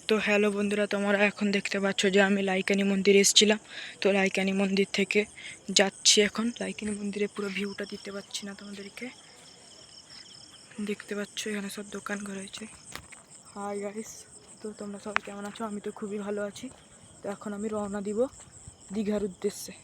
তো হ্যালো বন্ধুরা, তোমরা এখন দেখতে পাচ্ছ যে আমি লাইকানি মন্দিরে এসেছিলাম। তো লাইকানি মন্দির থেকে যাচ্ছি এখন। লাইকানি মন্দিরে পুরো ভিউটা দিতে পারছি না তোমাদেরকে। দেখতে পাচ্ছ এখানে সব দোকান ঘর হয়েছে। হাই গাইস, তো তোমরা সবাই কেমন আছো? আমি তো খুবই ভালো আছি। তো এখন আমি রওনা দিব দীঘার উদ্দেশ্যে।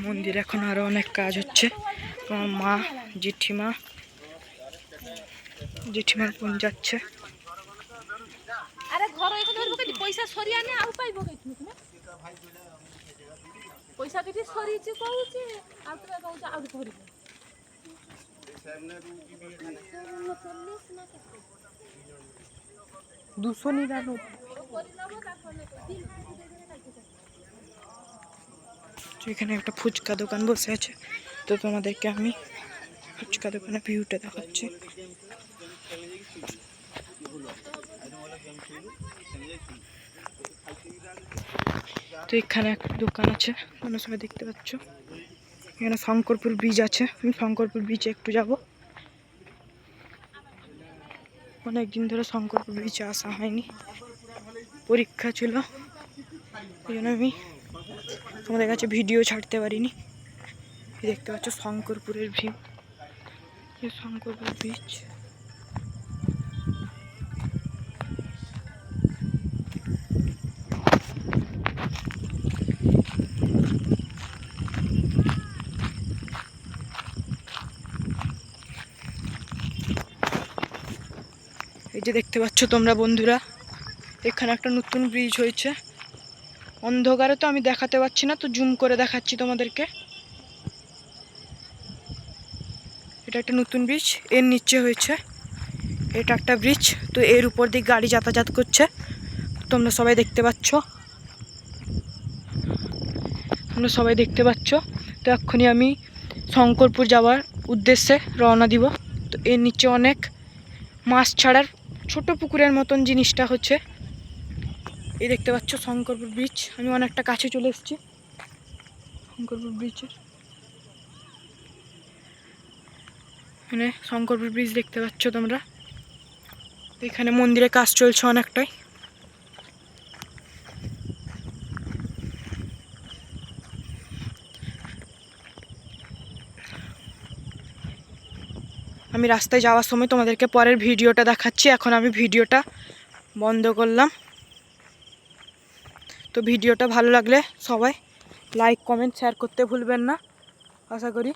মন্দিরে এখন আরো অনেক কাজ হচ্ছে। আমার মা জেঠিমার বোন যাচ্ছে। আরে ঘর এখানে বকে পয়সা সরিয়া নে আউ পাইবো কইতু তুমি পয়সা কেটি সরিছি কହୁଛି ଆଉ তুমি কହୁଛ আউ ধরিব সামনে রু কি এখানে 40 না কেতে 299 করি নাও তারপরে দিন এখানে একটা ফুচকা দোকান বসে আছে। তো তোমাদেরকে আমি ফুচকা দোকানের ভিউটা দেখাচ্ছি। তো এখানে একটা দোকান আছে, তোমরা সবাই দেখতে পাচ্ছ। এখানে শঙ্করপুর ব্রিজ আছে। আমি শঙ্করপুর ব্রিজে একটু যাব। অনেকদিন ধরে শঙ্করপুর ব্রিজে আসা হয়নি, পরীক্ষা ছিল, এই জন্য আমি তোমাদের কাছে ভিডিও ছাড়তে পারিনি। দেখতে পাচ্ছ শঙ্করপুরের ভিউ, শঙ্করপুর ব্রিজ। এই যে দেখতে পাচ্ছ তোমরা বন্ধুরা, এখানে একটা নতুন ব্রিজ হয়েছে। অন্ধকারে তো আমি দেখাতে পারছি না, তো জুম করে দেখাচ্ছি তোমাদেরকে। এটা একটা নতুন ব্রিজ, এর নিচে হয়েছে। এটা একটা ব্রিজ, তো এর উপর দিয়ে গাড়ি যাতায়াত করছে। তোমরা সবাই দেখতে পাচ্ছ, তো এক্ষুনি আমি শঙ্করপুর যাওয়ার উদ্দেশ্যে রওনা দিব। তো এর নিচে অনেক মাছ ছাড়ার ছোট পুকুরের মতন জিনিসটা হচ্ছে। এই দেখতে পাচ্ছ শঙ্করপুর ব্রিজ। আমি অনেকটা কাছে চলে এসেছি শঙ্করপুর ব্রিজের। এখানে শঙ্করপুর ব্রিজ দেখতে পাচ্ছ তোমরা। এখানে মন্দিরে কাজ চলছে অনেকটাই। আমি রাস্তায় যাওয়ার সময় তোমাদেরকে পরের ভিডিওটা দেখাচ্ছি। এখন আমি ভিডিওটা বন্ধ করলাম। তো ভিডিওটা ভালো লাগলে সবাই লাইক কমেন্ট শেয়ার করতে ভুলবেন না, আশা করি।